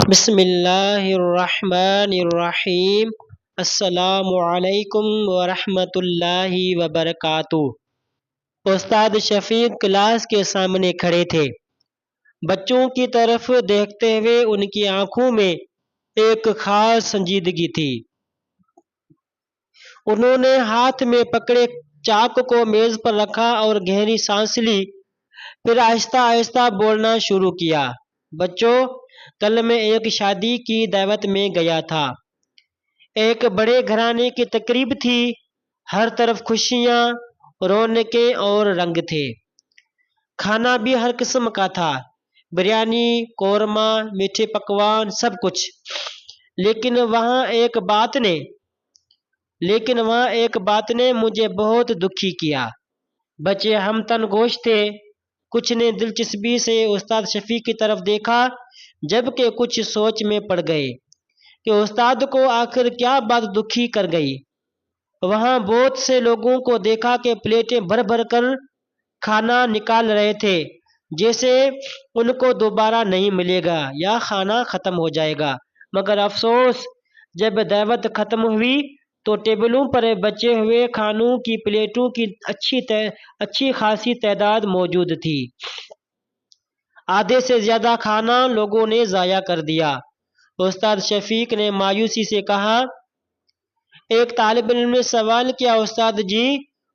بسم اللہ الرحمن الرحیم۔ السلام علیکم ورحمۃ اللہ وبرکاتہ۔ استاد شفیق کلاس کے سامنے کھڑے تھے۔ بچوں کی طرف دیکھتے ہوئے ان کی آنکھوں میں ایک خاص سنجیدگی تھی۔ انہوں نے ہاتھ میں پکڑے چاک کو میز پر رکھا اور گہری سانس لی، پھر آہستہ آہستہ بولنا شروع کیا۔ بچوں، کل میں ایک شادی کی دعوت میں گیا تھا۔ ایک بڑے گھرانے کی تقریب تھی۔ ہر طرف خوشیاں، رونقیں اور رنگ تھے۔ کھانا بھی ہر قسم کا تھا، بریانی، قورمہ، میٹھے پکوان، سب کچھ۔ لیکن وہاں ایک بات نے مجھے بہت دکھی کیا۔ بچے ہم تن گوش تھے۔ کچھ نے دلچسپی سے استاد شفیق کی طرف دیکھا، جبکہ کچھ سوچ میں پڑ گئے کہ استاد کو آخر کیا بات دکھی کر گئی۔ وہاں بہت سے لوگوں کو دیکھا کہ پلیٹیں بھر بھر کر کھانا نکال رہے تھے، جیسے ان کو دوبارہ نہیں ملے گا یا کھانا ختم ہو جائے گا۔ مگر افسوس، جب دعوت ختم ہوئی تو ٹیبلوں پر بچے ہوئے کھانوں کی پلیٹوں کی اچھی خاصی تعداد موجود تھی۔ آدھے سے زیادہ کھانا لوگوں نے ضائع کر دیا۔ استاد شفیق نے مایوسی سے کہا۔ ایک طالب علم نے سوال کیا، استاد جی،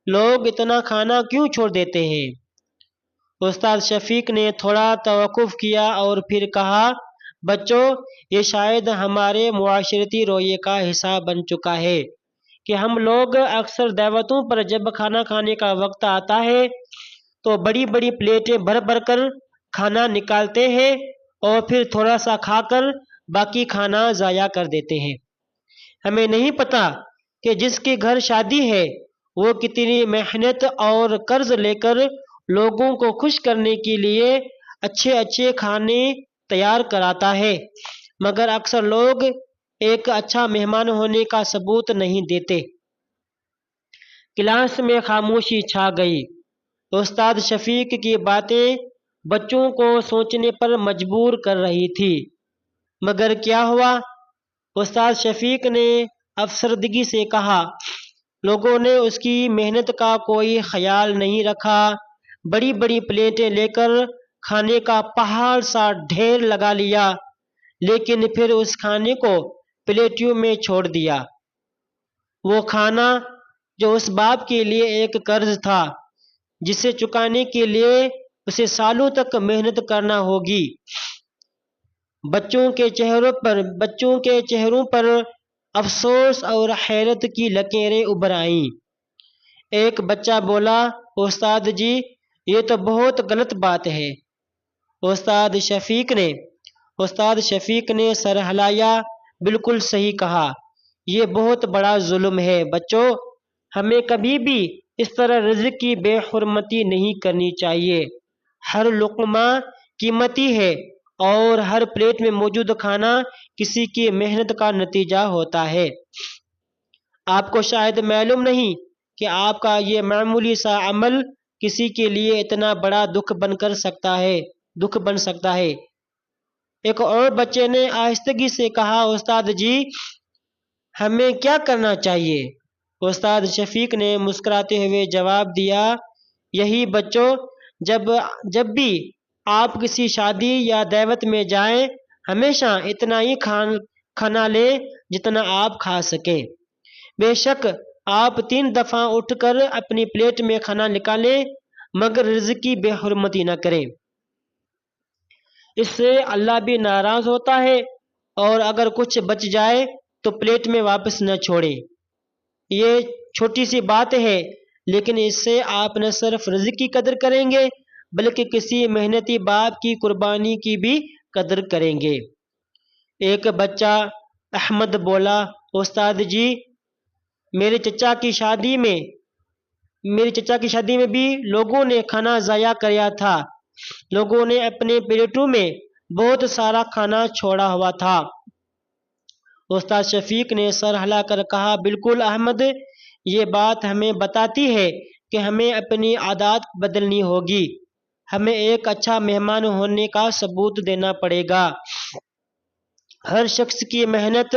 لوگ اتنا کھانا کیوں چھوڑ دیتے ہیں؟ استاد شفیق نے تھوڑا توقف کیا اور پھر کہا، بچوں، یہ شاید ہمارے معاشرتی رویے کا حصہ بن چکا ہے کہ ہم لوگ اکثر دعوتوں پر جب کھانا کھانے کا وقت آتا ہے تو بڑی بڑی پلیٹیں بھر بھر کر کھانا نکالتے ہیں اور پھر تھوڑا سا کھا کر باقی کھانا ضائع کر دیتے ہیں۔ ہمیں نہیں پتا کہ جس کے گھر شادی ہے وہ کتنی محنت اور قرض لے کر لوگوں کو خوش کرنے کے لیے اچھے اچھے کھانے تیار کراتا ہے، مگر اکثر لوگ ایک اچھا مہمان ہونے کا ثبوت نہیں دیتے۔ کلاس میں خاموشی چھا گئی۔ استاد شفیق کی باتیں بچوں کو سوچنے پر مجبور کر رہی تھی۔ مگر کیا ہوا؟ استاد شفیق نے افسردگی سے کہا، لوگوں نے اس کی محنت کا کوئی خیال نہیں رکھا۔ بڑی بڑی پلیٹیں لے کر کھانے کا پہاڑ سا ڈھیر لگا لیا، لیکن پھر اس کھانے کو پلیٹوں میں چھوڑ دیا۔ وہ کھانا جو اس باپ کے لیے ایک قرض تھا، جسے چکانے کے لیے اسے سالوں تک محنت کرنا ہوگی۔ بچوں کے چہروں پر افسوس اور حیرت کی لکیریں ابھر آئیں۔ ایک بچہ بولا، استاد جی، یہ تو بہت غلط بات ہے۔ استاد شفیق نے سر ہلایا، بالکل صحیح کہا، یہ بہت بڑا ظلم ہے۔ بچوں، ہمیں کبھی بھی اس طرح رزق کی بے حرمتی نہیں کرنی چاہیے۔ ہر لقمہ قیمتی ہے اور ہر پلیٹ میں موجود کھانا کسی کی محنت کا نتیجہ ہوتا ہے۔ آپ کو شاید معلوم نہیں کہ آپ کا یہ معمولی سا عمل کسی کے لیے اتنا بڑا دکھ بن سکتا ہے۔ ایک اور بچے نے آہستگی سے کہا، استاد جی، ہمیں کیا کرنا چاہیے؟ استاد شفیق نے مسکراتے ہوئے جواب دیا، یہی بچوں، جب بھی آپ کسی شادی یا دعوت میں جائیں، ہمیشہ اتنا ہی کھانا لیں جتنا آپ کھا سکیں۔ بے شک آپ 3 دفعہ اٹھ کر اپنی پلیٹ میں کھانا نکالیں، مگر رزق کی بے حرمتی نہ کریں۔ اس سے اللہ بھی ناراض ہوتا ہے، اور اگر کچھ بچ جائے تو پلیٹ میں واپس نہ چھوڑیں۔ یہ چھوٹی سی بات ہے، لیکن اس سے آپ نہ صرف رزق کی قدر کریں گے بلکہ کسی محنتی باپ کی قربانی کی بھی قدر کریں گے۔ ایک بچہ احمد بولا، استاد جی، میرے چچا کی شادی میں بھی لوگوں نے کھانا ضائع کیا تھا۔ لوگوں نے اپنے پلیٹوں میں بہت سارا کھانا چھوڑا ہوا تھا۔ استاد شفیق نے سر ہلا کر کہا، بالکل احمد، یہ بات ہمیں بتاتی ہے کہ ہمیں اپنی عادات بدلنی ہوگی۔ ہمیں ایک اچھا مہمان ہونے کا ثبوت دینا پڑے گا۔ ہر شخص کی محنت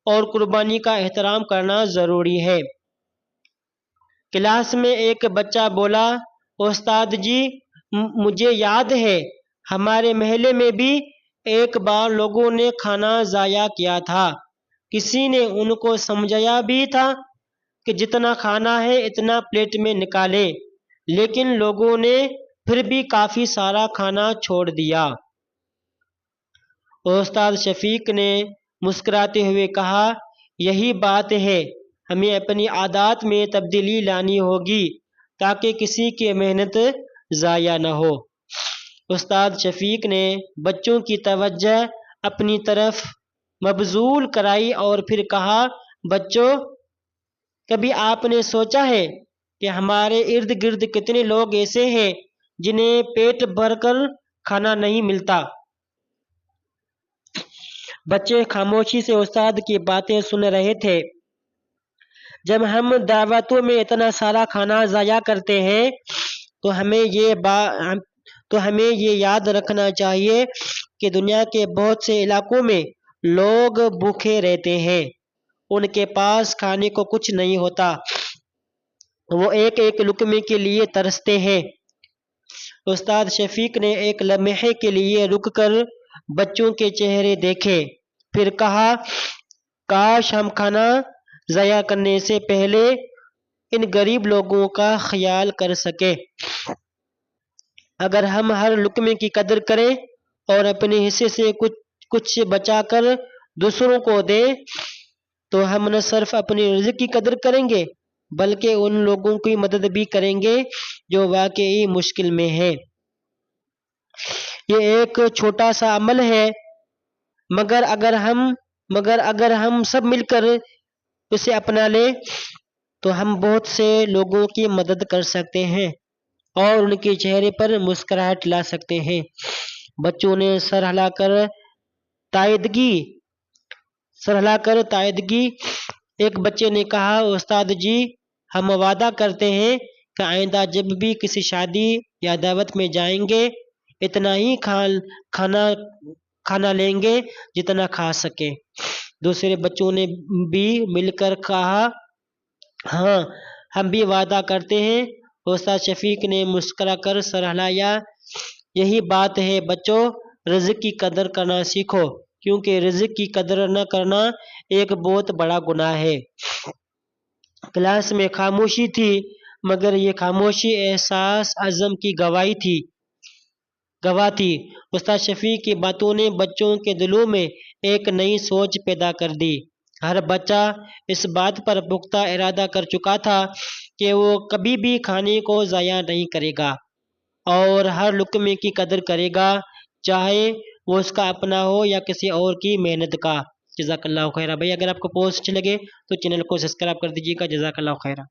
اور قربانی کا احترام کرنا ضروری ہے۔ کلاس میں ایک بچہ بولا، استاد جی مجھے یاد ہے ہمارے محلے میں بھی ایک بار لوگوں نے کھانا ضائع کیا تھا۔ کسی نے ان کو سمجھایا بھی تھا کہ جتنا کھانا ہے اتنا پلیٹ میں نکالیں، لیکن لوگوں نے پھر بھی کافی سارا کھانا چھوڑ دیا۔ استاد شفیق نے مسکراتے ہوئے کہا، یہی بات ہے، ہمیں اپنی عادات میں تبدیلی لانی ہوگی تاکہ کسی کی محنت ضائع نہ ہو۔ استاد شفیق نے بچوں کی توجہ اپنی طرف مبذول کرائی اور پھر کہا، بچوں، کبھی آپ نے سوچا ہے کہ ہمارے ارد گرد کتنے لوگ ایسے ہیں جنہیں پیٹ بھر کر کھانا نہیں ملتا؟ بچے خاموشی سے استاد کی باتیں سن رہے تھے۔ جب ہم دعوتوں میں اتنا سارا کھانا ضائع کرتے ہیں تو ہمیں یہ یاد رکھنا چاہیے کہ دنیا کے بہت سے علاقوں میں لوگ بھوکے رہتے ہیں، ان کے پاس کھانے کو کچھ نہیں ہوتا، وہ ایک ایک لقمے کے لیے ترستے ہیں۔ استاد شفیق نے ایک لمحے کے لیے رک کر بچوں کے چہرے دیکھے، پھر کہا، کاش ہم کھانا ضائع کرنے سے پہلے ان غریب لوگوں کا خیال کر سکیں۔ اگر ہم ہر لقمے کی قدر کریں اور اپنے حصے سے کچھ بچا کر دوسروں کو دیں تو ہم نہ صرف اپنے رزق کی قدر کریں گے بلکہ ان لوگوں کی مدد بھی کریں گے جو واقعی مشکل میں ہیں۔ یہ ایک چھوٹا سا عمل ہے، مگر اگر ہم سب مل کر اسے اپنا لیں تو ہم بہت سے لوگوں کی مدد کر سکتے ہیں اور ان کے چہرے پر مسکراہٹ لا سکتے ہیں۔ بچوں نے سر ہلا کر تائیدگی۔ ایک بچے نے کہا، استاد جی ہم وعدہ کرتے ہیں کہ آئندہ جب بھی کسی شادی یا دعوت میں جائیں گے اتنا ہی کھانا لیں گے جتنا کھا سکیں۔ دوسرے بچوں نے بھی مل کر کہا، ہاں ہم بھی وعدہ کرتے ہیں۔ استاد شفیق نے مسکرا کر سر ہلایا، یہی بات ہے بچوں، رزق کی قدر کرنا سیکھو کیونکہ رزق کی قدر نہ کرنا ایک بہت بڑا گناہ ہے۔ کلاس میں خاموشی تھی، مگر یہ خاموشی احساس عزم کی گواہ تھی۔ استاد شفیق کی باتوں نے بچوں کے دلوں میں ایک نئی سوچ پیدا کر دی۔ ہر بچہ اس بات پر پختہ ارادہ کر چکا تھا کہ وہ کبھی بھی کھانے کو ضائع نہیں کرے گا اور ہر لقمے کی قدر کرے گا، چاہے وہ اس کا اپنا ہو یا کسی اور کی محنت کا۔ جزاک اللہ خیرہ۔ بھائی اگر آپ کو پوسٹ اچھے لگے تو چینل کو سبسکرائب کر دیجیے گا۔ جزاک اللہ خیرہ۔